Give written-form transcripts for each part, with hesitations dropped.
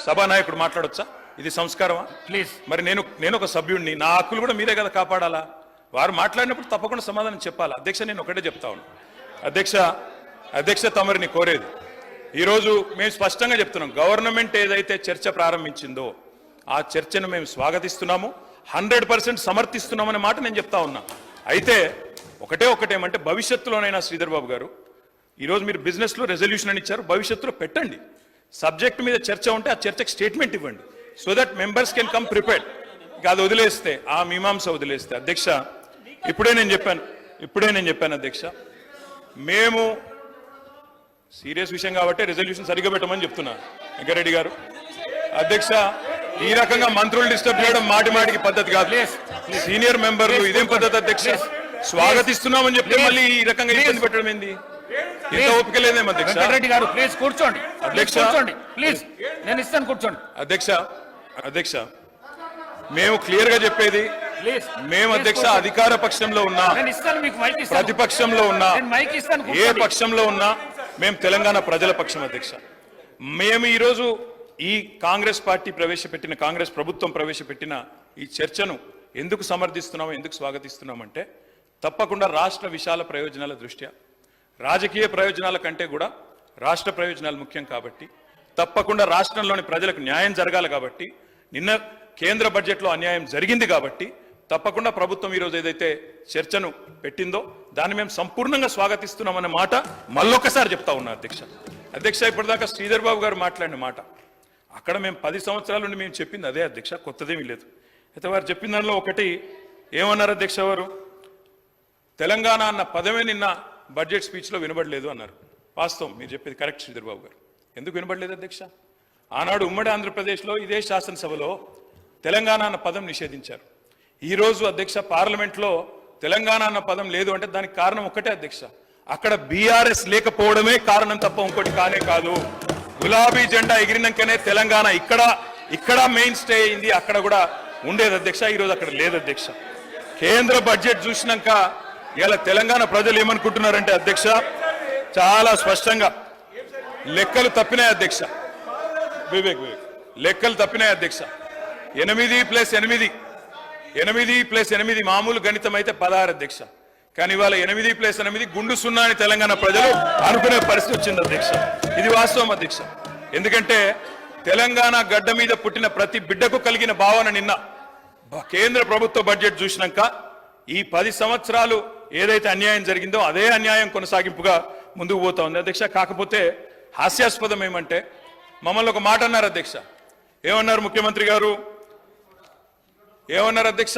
సభానాయకుడు మాట్లాడొచ్చా? ఇది సంస్కారమా? ప్లీజ్. మరి నేను ఒక సభ్యుడిని, నా హక్కులు కూడా మీరే కదా కాపాడాలా? వారు మాట్లాడినప్పుడు తప్పకుండా సమాధానం చెప్పాలా? అధ్యక్ష, నేను ఒకటే చెప్తా ఉన్నాను. అధ్యక్ష తమరిని కోరేది, ఈరోజు మేము స్పష్టంగా చెప్తున్నాం, గవర్నమెంట్ ఏదైతే చర్చ ప్రారంభించిందో ఆ చర్చను మేము స్వాగతిస్తున్నాము, 100% సమర్థిస్తున్నామనే మాట నేను చెప్తా ఉన్నా. అయితే ఒకటేమంటే భవిష్యత్తులోనైనా శ్రీధర్ బాబు గారు, ఈరోజు మీరు బిజినెస్లో రెజల్యూషన్ అని ఇచ్చారు, భవిష్యత్తులో పెట్టండి. సబ్జెక్ట్ మీద చర్చ ఉంటే ఆ చర్చకు స్టేట్మెంట్ ఇవ్వండి, so that members can come prepared. ఇక అది వదిలేస్తే, ఆ మీమాంస వదిలేస్తే, అధ్యక్ష ఇప్పుడే నేను చెప్పాను అధ్యక్ష, మేము సీరియస్ విషయం కాబట్టి రెజల్యూషన్ సరిగ్గా పెట్టమని చెప్తున్నా వెంకరెడ్డి గారు. అధ్యక్ష, ఈ రకంగా మంత్రులు డిస్టర్బ్ చేయడం మాటికి పద్ధతి కాదు. సీనియర్ మెంబర్లు ఇదేం పద్ధతి అధ్యక్ష? స్వాగతిస్తున్నామని చెప్తే మళ్ళీ ఈ రకంగా ఇబ్బంది పెట్టడం ఏంది? ఇంత ఓపిక లేదేమో అధ్యక్ష. వెంకటరెడ్డి గారు ప్లీజ్ కూర్చోండి. అధ్యక్ష ప్లీజ్, నేను ఇస్తాను, కూర్చోండి. అధ్యక్ష మేము క్లియర్ గా చెప్పేది, మేము అధ్యక్ష అధికార పక్షంలో ఉన్నా, ప్రతిపక్షంలో ఉన్నా, ఏ పక్షంలో ఉన్నా మేము తెలంగాణ ప్రజల పక్షం అధ్యక్ష. మేము ఈరోజు ఈ కాంగ్రెస్ ప్రభుత్వం ప్రవేశపెట్టిన ఈ చర్చను ఎందుకు సమర్థిస్తున్నాము, ఎందుకు స్వాగతిస్తున్నామంటే, తప్పకుండా రాష్ట్ర విశాల ప్రయోజనాల దృష్ట్యా, రాజకీయ ప్రయోజనాల కంటే కూడా రాష్ట్ర ప్రయోజనాలు ముఖ్యం కాబట్టి, తప్పకుండా రాష్ట్రంలోని ప్రజలకు న్యాయం జరగాలి కాబట్టి, నిన్న కేంద్ర బడ్జెట్లో అన్యాయం జరిగింది కాబట్టి తప్పకుండా ప్రభుత్వం ఈరోజు ఏదైతే చర్చను పెట్టిందో దాన్ని మేము సంపూర్ణంగా స్వాగతిస్తున్నామన్న మాట మళ్ళొకసారి చెప్తా ఉన్నా అధ్యక్ష. ఇప్పటిదాకా శ్రీధర్ బాబు గారు మాట్లాడిన మాట, అక్కడ మేము 10 సంవత్సరాల నుండి మేము చెప్పింది అదే అధ్యక్ష, కొత్తదేమీ లేదు. అయితే వారు చెప్పిన దానిలో ఒకటి ఏమన్నారు అధ్యక్ష, వారు తెలంగాణ అన్న పదమే నిన్న బడ్జెట్ స్పీచ్లో వినబడలేదు అన్నారు. వాస్తవం, మీరు చెప్పేది కరెక్ట్ శ్రీధర్ బాబు గారు. ఎందుకు వినబడలేదు అధ్యక్ష? ఆనాడు ఉమ్మడి ఆంధ్రప్రదేశ్లో ఇదే శాసనసభలో తెలంగాణ అన్న పదం నిషేధించారు. ఈరోజు అధ్యక్ష పార్లమెంట్లో తెలంగాణ అన్న పదం లేదు అంటే దానికి కారణం ఒకటే అధ్యక్ష, అక్కడ బీఆర్ఎస్ లేకపోవడమే కారణం తప్ప ఇంకోటి కానే కాదు. గులాబీ జెండా ఎగిరినాకనే తెలంగాణ ఇక్కడ మెయిన్ స్టే అయింది, అక్కడ కూడా ఉండేది అధ్యక్ష. ఈరోజు అక్కడ లేదు అధ్యక్ష. కేంద్ర బడ్జెట్ చూసినాక ఇలా తెలంగాణ ప్రజలు ఏమనుకుంటున్నారంటే అధ్యక్ష, చాలా స్పష్టంగా లెక్కలు తప్పినాయి అధ్యక్ష. వివేక్ లెక్కలు తప్పినాయి అధ్యక్ష. 8+8 మామూలు గణితం అయితే 16 అధ్యక్ష. కానీ ఇవాళ 8+8 గుండు సున్నా అని తెలంగాణ ప్రజలు అనుకునే పరిస్థితి వచ్చింది అధ్యక్ష. ఇది వాస్తవం అధ్యక్ష. ఎందుకంటే తెలంగాణ గడ్డ మీద పుట్టిన ప్రతి బిడ్డకు కలిగిన భావన నిన్న కేంద్ర ప్రభుత్వ బడ్జెట్ చూసినాక ఈ 10 సంవత్సరాలు ఏదైతే అన్యాయం జరిగిందో అదే అన్యాయం కొనసాగింపుగా ముందుకు పోతా ఉంది అధ్యక్ష. కాకపోతే హాస్యాస్పదం ఏమంటే, మమ్మల్ని ఒక మాట అన్నారు అధ్యక్ష. ఏమన్నారు ముఖ్యమంత్రి గారు? ఏమన్నారు అధ్యక్ష?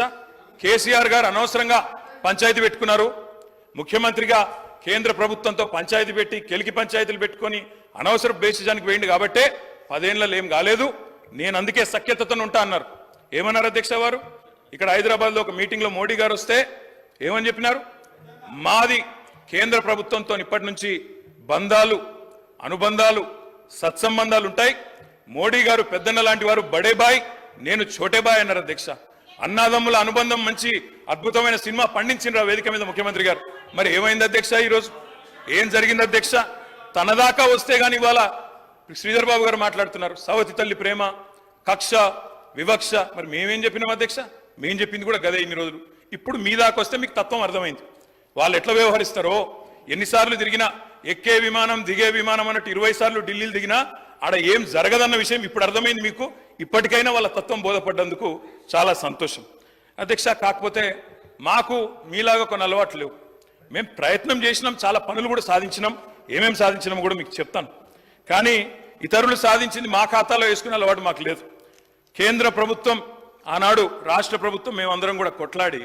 కేసీఆర్ గారు అనవసరంగా పంచాయతీ పెట్టుకున్నారు, ముఖ్యమంత్రిగా కేంద్ర ప్రభుత్వంతో పంచాయతీ పెట్టి కెలికి పంచాయతీలు పెట్టుకొని అనవసర బేసిజానికి వేయండి కాబట్టే 10 ఏళ్లలో ఏం కాలేదు, నేను అందుకే సఖ్యతతో ఉంటా అన్నారు. ఏమన్నారు అధ్యక్ష వారు? ఇక్కడ హైదరాబాద్లో ఒక మీటింగ్లో మోడీ గారు వస్తే ఏమని చెప్పినారు? మాది కేంద్ర ప్రభుత్వంతో ఇప్పటి నుంచి బంధాలు, అనుబంధాలు, సత్సంబంధాలు ఉంటాయి. మోడీ గారు పెద్దన్న లాంటి వారు, బడే బాయ్, నేను చోటే బాయ్ అన్నారు అధ్యక్ష. అన్నాదమ్ముల అనుబంధం మంచి అద్భుతమైన సినిమా పండించిన వేదిక మీద ముఖ్యమంత్రి గారు. మరి ఏమైంది అధ్యక్ష? ఈరోజు ఏం జరిగింది అధ్యక్ష? తన దాకా వస్తే గానీ ఇవాళ శ్రీధర్ బాబు గారు మాట్లాడుతున్నారు సవతి తల్లి ప్రేమ, కక్ష, వివక్ష. మరి మేమేం చెప్పినాం అధ్యక్ష? మేం చెప్పింది కూడా గదే ఇన్ని రోజులు. ఇప్పుడు మీ దాకా వస్తే మీకు తత్వం అర్థమైంది, వాళ్ళు ఎట్లా వ్యవహరిస్తారో. ఎన్నిసార్లు తిరిగినా, ఎక్కే విమానం దిగే విమానం అన్నట్టు 20 సార్లు ఢిల్లీలు దిగినా ఆడ ఏం జరగదన్న విషయం ఇప్పుడు అర్థమైంది మీకు. ఇప్పటికైనా వాళ్ళ తత్వం బోధపడ్డందుకు చాలా సంతోషం అధ్యక్ష. కాకపోతే మాకు మీలాగా కొన్ని అలవాట్లు లేవు. మేము ప్రయత్నం చేసినాం, చాలా పనులు కూడా సాధించినాం. ఏమేం సాధించినామో కూడా మీకు చెప్తాను. కానీ ఇతరులు సాధించింది మా ఖాతాలో వేసుకునే అలవాటు మాకు లేదు. కేంద్ర ప్రభుత్వం, ఆనాడు రాష్ట్ర ప్రభుత్వం, మేమందరం కూడా కొట్లాడి